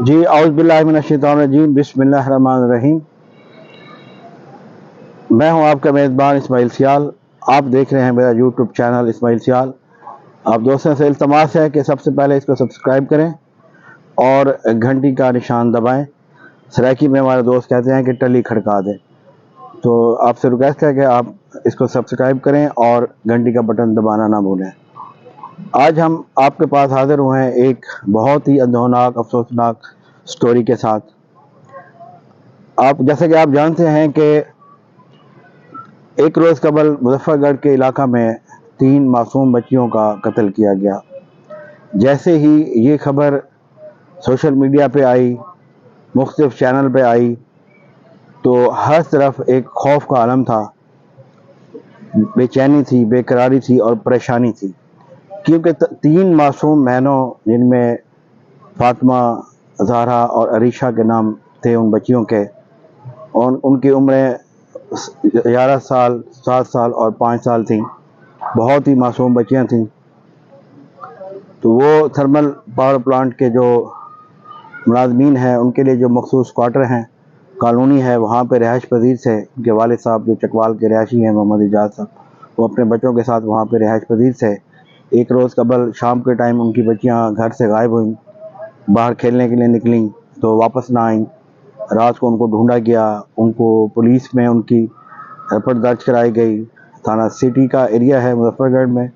جی اعوذ باللہ من الشیطان الرجیم، بسم اللہ الرحمن الرحیم۔ میں ہوں آپ کا میزبان اسماعیل سیال۔ آپ دیکھ رہے ہیں میرا یوٹیوب چینل اسماعیل سیال۔ آپ دوستوں سے التماس ہے کہ سب سے پہلے اس کو سبسکرائب کریں اور گھنٹی کا نشان دبائیں۔ سرائکی میں ہمارے دوست کہتے ہیں کہ ٹلی کھڑکا دیں، تو آپ سے ریکویسٹ ہے کہ آپ اس کو سبسکرائب کریں اور گھنٹی کا بٹن دبانا نہ بھولیں۔ آج ہم آپ کے پاس حاضر ہوئے ہیں ایک بہت ہی اندوہناک افسوسناک سٹوری کے ساتھ۔ جیسے کہ آپ جانتے ہیں کہ ایک روز قبل مظفر گڑھ کے علاقہ میں 3 معصوم بچیوں کا قتل کیا گیا۔ جیسے ہی یہ خبر سوشل میڈیا پہ آئی، مختلف چینل پہ آئی، تو ہر طرف ایک خوف کا عالم تھا، بے چینی تھی، بے قراری تھی اور پریشانی تھی، کیونکہ 3 معصوم بہنوں جن میں فاطمہ، زہرا اور عریشہ کے نام تھے ان بچیوں کے، اور ان کی عمریں 11 سال، 7 سال اور 5 سال تھیں، بہت ہی معصوم بچیاں تھیں۔ تو وہ تھرمل پاور پلانٹ کے جو ملازمین ہیں ان کے لیے جو مخصوص کوارٹر ہیں، کالونی ہے، وہاں پہ رہائش پذیر تھے۔ ان کے والد صاحب جو چکوال کے رہائشی ہیں، محمد اعجاز صاحب، وہ اپنے بچوں کے ساتھ وہاں پہ رہائش پذیر تھے۔ ایک روز قبل شام کے ٹائم ان کی بچیاں گھر سے غائب ہوئیں، باہر کھیلنے کے لیے نکلیں تو واپس نہ آئیں۔ رات کو ان کو ڈھونڈا گیا، ان کو پولیس میں ان کی رپورٹ درج کرائی گئی۔ تھانہ سٹی کا ایریا ہے مظفر گڑھ میں۔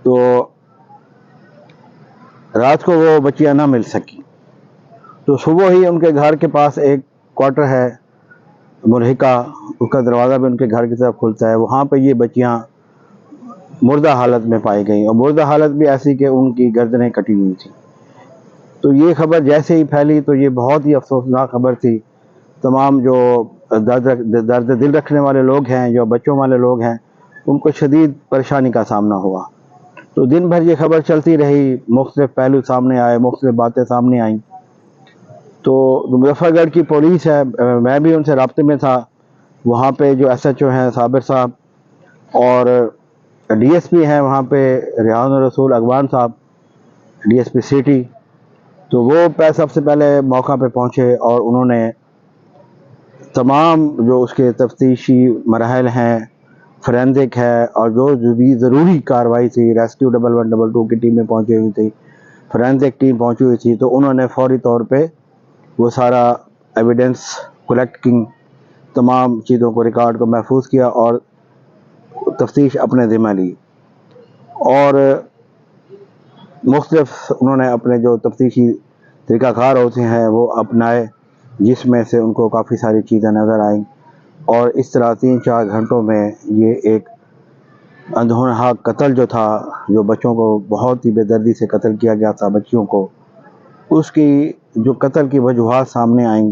تو رات کو وہ بچیاں نہ مل سکیں، تو صبح ہی ان کے گھر کے پاس ایک کوارٹر ہے ملحقہ، اس کا دروازہ بھی ان کے گھر کی طرف کھلتا ہے، وہاں پہ یہ بچیاں مردہ حالت میں پائی گئیں، اور مردہ حالت بھی ایسی کہ ان کی گردنیں کٹی ہوئی تھیں۔ تو یہ خبر جیسے ہی پھیلی تو یہ بہت ہی افسوسناک خبر تھی۔ تمام جو درد دل رکھنے والے لوگ ہیں، جو بچوں والے لوگ ہیں، ان کو شدید پریشانی کا سامنا ہوا۔ تو دن بھر یہ خبر چلتی رہی، مختلف پہلو سامنے آئے، مختلف باتیں سامنے آئیں۔ تو مظفر گڑھ کی پولیس ہے، میں بھی ان سے رابطے میں تھا، وہاں پہ جو ایس ایچ او ہیں صابر صاحب، اور ڈی ایس پی ہیں وہاں پہ ریحان الرسول اقبال صاحب، ڈی ایس پی سٹی، تو وہ سب سے پہلے موقع پہ پہنچے اور انہوں نے تمام جو اس کے تفتیشی مراحل ہیں، فورینزک ہے، اور جو بھی ضروری کارروائی تھی، ریسکیو 1112 کی ٹیمیں پہنچی ہوئی تھی، فورینزک ٹیم پہنچی ہوئی تھی، تو انہوں نے فوری طور پہ وہ سارا ایویڈنس کلیکٹنگ، تمام چیزوں کو، ریکارڈ کو محفوظ کیا اور تفتیش اپنے ذمہ لی، اور مختلف انہوں نے اپنے جو تفتیشی طریقہ کار ہوتے ہیں وہ اپنائے، جس میں سے ان کو کافی ساری چیزیں نظر آئیں، اور اس طرح 3-4 گھنٹوں میں یہ ایک اندھونہاک قتل جو تھا، جو بچوں کو بہت ہی بے دردی سے قتل کیا گیا تھا بچیوں کو، اس کی جو قتل کی وجوہات سامنے آئیں،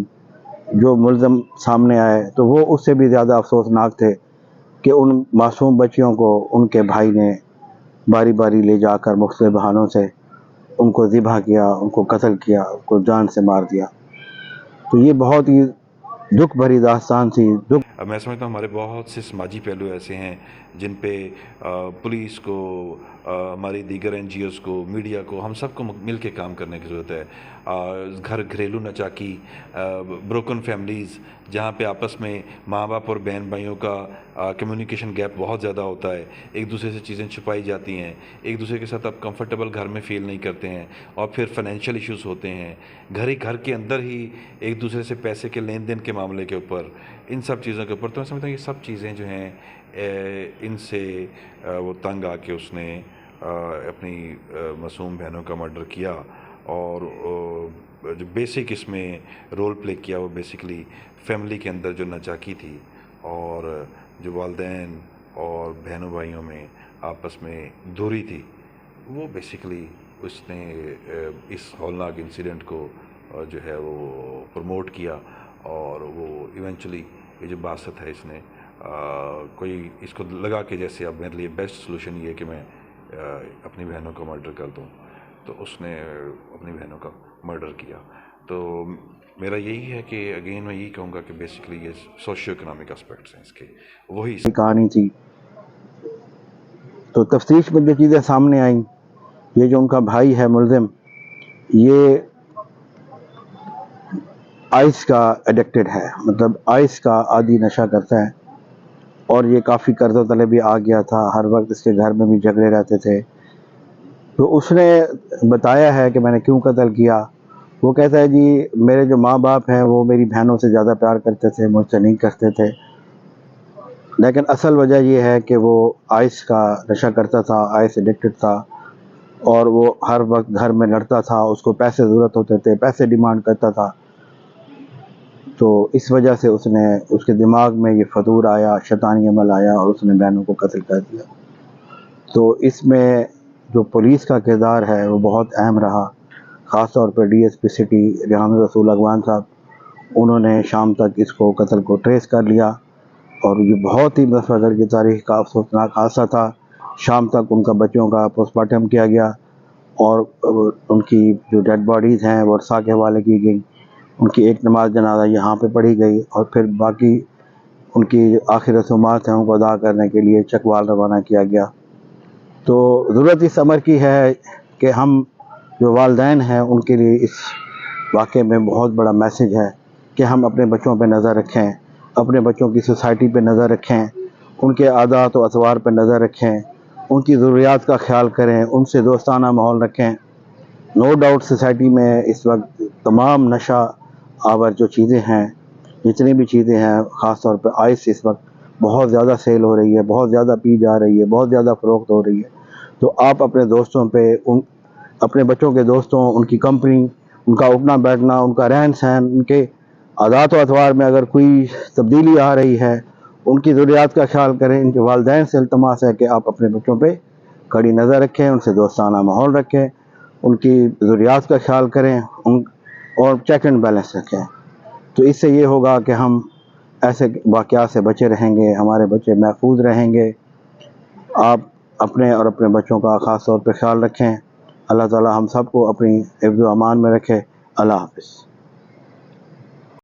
جو ملزم سامنے آئے، تو وہ اس سے بھی زیادہ افسوسناک تھے کہ ان معصوم بچیوں کو ان کے بھائی نے باری باری لے جا کر مختلف بہانوں سے ان کو ذبح کیا، ان کو قتل کیا، ان کو جان سے مار دیا۔ تو یہ بہت ہی دکھ بھری داستان تھی۔ میں سمجھتا ہوں ہمارے بہت سے سماجی پہلو ایسے ہیں جن پہ پولیس کو، ہماری دیگر این جی اوز کو، میڈیا کو، ہم سب کو مل کے کام کرنے کی ضرورت ہے۔ گھریلو ناچاکی، بروکن فیملیز، جہاں پہ آپس میں ماں باپ اور بہن بھائیوں کا کمیونیکیشن گیپ بہت زیادہ ہوتا ہے، ایک دوسرے سے چیزیں چھپائی جاتی ہیں، ایک دوسرے کے ساتھ آپ کمفرٹیبل گھر میں فیل نہیں کرتے ہیں، اور پھر فائنینشیل ایشوز ہوتے ہیں گھر کے اندر ہی، ایک دوسرے سے پیسے کے لین دین کے معاملے کے اوپر، ان سب چیزوں کے اوپر۔ تو میں سمجھتا ہوں یہ سب چیزیں جو ہیں ان سے وہ تنگ آ کے اس نے اپنی معصوم بہنوں کا مرڈر کیا، اور جو بیسک اس میں رول پلے کیا وہ بیسکلی فیملی کے اندر جو ناچاکی تھی، اور جو والدین اور بہنوں بھائیوں میں آپس میں دوری تھی، وہ بیسکلی اس نے اس ہولناک انسیڈنٹ کو جو ہے وہ پروموٹ کیا، اور وہ ایونچولی یہ جو باسط ہے اس نے کوئی اس کو لگا کہ جیسے اب میرے لیے بیسٹ سلوشن یہ ہے کہ میں اپنی بہنوں کو مرڈر کر دوں، تو اس نے اپنی بہنوں کا مرڈر کیا۔ تو میرا یہی ہے کہ اگین میں یہی کہوں گا کہ بیسکلی یہ سوشیو اکنامک اسپیکٹس ہیں اس کے، وہی کہانی تھی۔ تو تفتیش میں جو چیزیں سامنے آئیں، یہ جو ان کا بھائی ہے ملزم، یہ آئس کا ایڈکٹڈ ہے، مطلب آئس کا عادی نشہ کرتا ہے، اور یہ کافی قرض و طلب بھی آ گیا تھا، ہر وقت اس کے گھر میں بھی جھگڑے رہتے تھے۔ تو اس نے بتایا ہے کہ میں نے کیوں قتل کیا۔ وہ کہتا ہے جی میرے جو ماں باپ ہیں وہ میری بہنوں سے زیادہ پیار کرتے تھے، مجھ سے نہیں کرتے تھے، لیکن اصل وجہ یہ ہے کہ وہ آئس کا نشہ کرتا تھا، آئس ایڈکٹڈ تھا، اور وہ ہر وقت گھر میں لڑتا تھا، اس کو پیسے ضرورت ہوتے تھے، پیسے ڈیمانڈ کرتا تھا۔ تو اس وجہ سے اس کے دماغ میں یہ فطور آیا، شیطانی عمل آیا، اور اس نے بہنوں کو قتل کر دیا۔ تو اس میں جو پولیس کا کردار ہے وہ بہت اہم رہا، خاص طور پہ D S P city Rehan رسول اغوان صاحب، انہوں نے شام تک اس کو قتل کو ٹریس کر لیا، اور یہ بہت ہی مسفر کی تاریخ کا افسوسناک حادثہ تھا۔ شام تک ان کا بچوں کا پوسٹ مارٹم کیا گیا، اور ان کی جو ڈیڈ باڈیز ہیں وہ عرصہ کے حوالے کی گئی، ان کی ایک نماز جنازہ یہاں پہ پڑھی گئی، اور پھر باقی ان کی آخری رسومات ہیں ان کو ادا کرنے کے لیے چکوال روانہ کیا گیا۔ تو ضرورت اس امر کی ہے کہ ہم جو والدین ہیں ان کے لیے اس واقعے میں بہت بڑا میسیج ہے کہ ہم اپنے بچوں پہ نظر رکھیں، اپنے بچوں کی سوسائٹی پہ نظر رکھیں، ان کے عادات و اطوار پہ نظر رکھیں، ان کی ضروریات کا خیال کریں، ان سے دوستانہ ماحول رکھیں۔ نو ڈاؤٹ سوسائٹی میں اس وقت تمام نشہ آور جو چیزیں ہیں، جتنی بھی چیزیں ہیں، خاص طور پہ آئس اس وقت بہت زیادہ سیل ہو رہی ہے، بہت زیادہ پی جا رہی ہے، بہت زیادہ فروخت ہو رہی ہے۔ تو آپ اپنے دوستوں پہ، اپنے بچوں کے دوستوں، ان کی کمپنی، ان کا اٹھنا بیٹھنا، ان کا رہن سہن، ان کے عادات و اطوار میں اگر کوئی تبدیلی آ رہی ہے، ان کی ضروریات کا خیال کریں۔ ان کے والدین سے التماس ہے کہ آپ اپنے بچوں پہ کڑی نظر رکھیں، ان سے دوستانہ ماحول رکھیں، ان کی ضروریات کا خیال کریں، اور چیک اینڈ بیلنس رکھیں۔ تو اس سے یہ ہوگا کہ ہم ایسے واقعات سے بچے رہیں گے، ہمارے بچے محفوظ رہیں گے۔ آپ اپنے اور اپنے بچوں کا خاص طور پہ خیال رکھیں۔ اللہ تعالی ہم سب کو اپنی حفظ و امان میں رکھے۔ اللہ حافظ۔